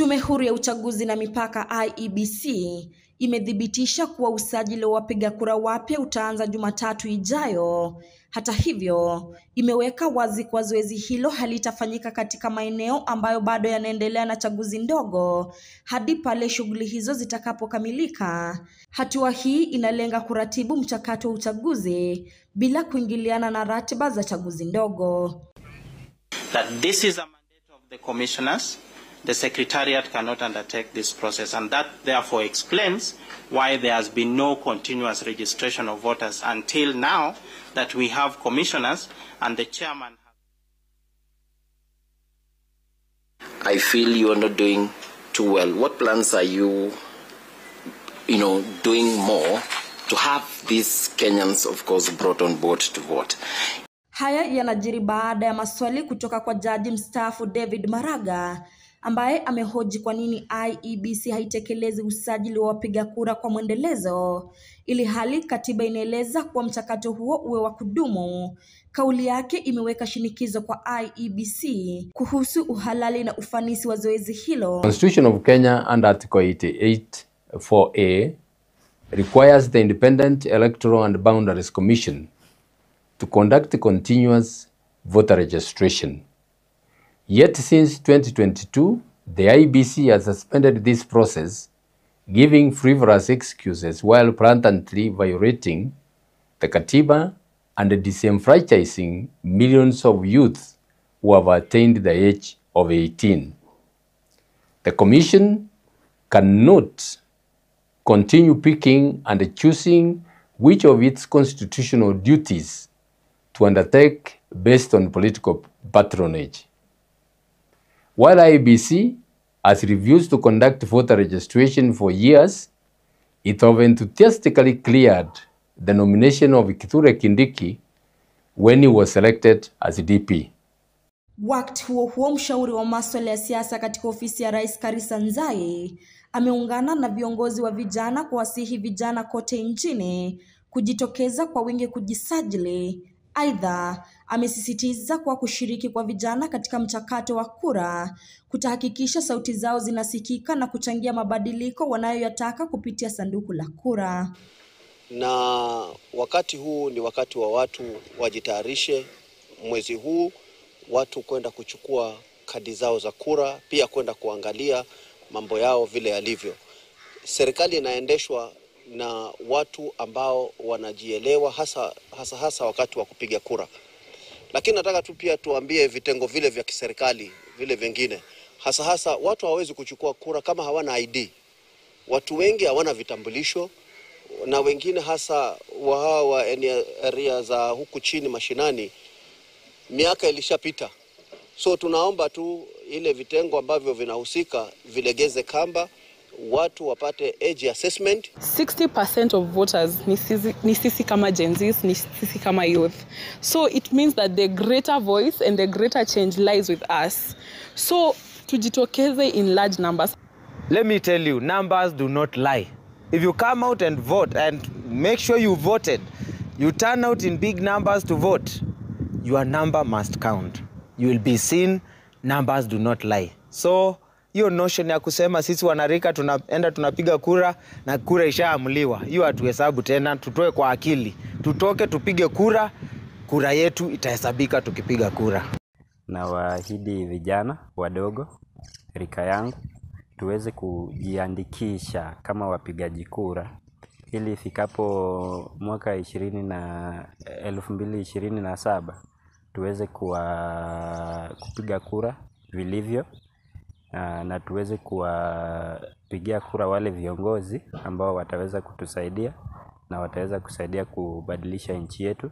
Tume Huru ya Uchaguzi na Mipaka IEBC imedhibitisha kuwa usajili wa wapiga kura wapya utaanza Jumatatu ijayo. Hata hivyo, imeweka wazi kwa zoezi hilo halitafanyika katika maeneo ambayo bado yanaendelea na chaguzi ndogo hadi pale shughuli hizo zitakapokamilika. Hatua hii inalenga kuratibu mchakato wa uchaguzi bila kuingiliana na ratiba za chaguzi ndogo. That this is a mandate of the commissioners. The Secretariat cannot undertake this process, and that therefore explains why there has been no continuous registration of voters until now that we have commissioners and the chairman. I feel you are not doing too well. What plans are you doing more to have these Kenyans, of course, brought on board to vote? Haya yanajiri baada ya maswali kutoka kwa jaji mstaafu David Maraga ambaye amehoji kwa nini IEBC haitekelezi usajili wa wapiga kura kwa mwendelezo ili hali katiba inaeleza kuwa mchakato huo uwe wa kudumu. Kauli yake imeweka shinikizo kwa IEBC kuhusu uhalali na ufanisi wa zoezi hilo. Constitution of Kenya under Article 88(4)(a) requires the Independent Electoral and Boundaries Commission to conduct continuous voter registration. Yet since 2022, the IEBC has suspended this process, giving frivolous excuses while blatantly violating the Katiba and disenfranchising millions of youth who have attained the age of 18. The Commission cannot continue picking and choosing which of its constitutional duties to undertake based on political patronage. While IEBC has refused to conduct voter registration for years, it have enthusiastically cleared the nomination of Kithure Kindiki when he was selected as DP. Wakati huo huo, mshauri wa masuala ya siasa katika ofisi ya Rais Karisa Nzai ameungana na viongozi wa vijana kuwasihi vijana kote nchini kujitokeza kwa wingi kujisajili. Aidha, amesisitiza kwa kushiriki kwa vijana katika mchakato wa kura kutahakikisha sauti zao zinasikika na kuchangia mabadiliko wanayoyataka kupitia sanduku la kura. Na wakati huu ni wakati wa watu wajitayarishe. Mwezi huu watu kwenda kuchukua kadi zao za kura, pia kwenda kuangalia mambo yao vile yalivyo. Serikali inaendeshwa na watu ambao wanajielewa hasa wakati wa kupiga kura. Lakini nataka tu pia tuambie vitengo vile vya kiserikali vile vingine, hasa watu hawezi kuchukua kura kama hawana ID. Watu wengi hawana vitambulisho, na wengine hasa wa area za huku chini mashinani miaka ilishapita. So tunaomba tu ile vitengo ambavyo vinahusika vilegeze kamba, watu wapate age assessment. 60% of voters ni sisi kama Gen Zs, ni sisi kama youth. So it means that the greater voice and the greater change lies with us. So tujitokeze in large numbers. Let me tell you, numbers do not lie. If you come out and vote and make sure you voted, you turn out in big numbers to vote, your number must count. You will be seen, numbers do not lie. So hiyo notion ya kusema sisi wanarika tunaenda tunapiga kura na kura ishaamuliwa, hiyo hatuhesabu tena. Tutoe kwa akili, tutoke tupige kura, kura yetu itahesabika tukipiga kura. Na waahidi vijana wadogo rika yangu tuweze kujiandikisha kama wapigaji kura ili ifikapo mwaka 2027 tuweze kupiga kura vilivyo, na tuweze kuwapigia kura wale viongozi ambao wataweza kutusaidia na wataweza kusaidia kubadilisha nchi yetu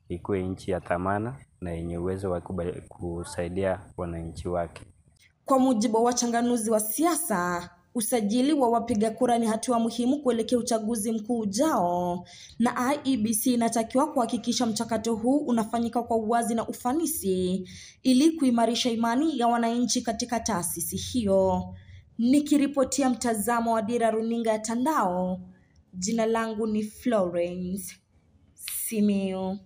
ikuwe nchi ya thamana na yenye uwezo wa kusaidia wananchi wake. Kwa mujibu wa wachanganuzi wa siasa, usajili wa wapiga kura ni hatua muhimu kuelekea uchaguzi mkuu ujao, na IEBC inatakiwa kuhakikisha mchakato huu unafanyika kwa uwazi na ufanisi ili kuimarisha imani ya wananchi katika taasisi hiyo. Nikiripotia mtazamo wa Dira Runinga ya Tandao, jina langu ni Florence Simeo.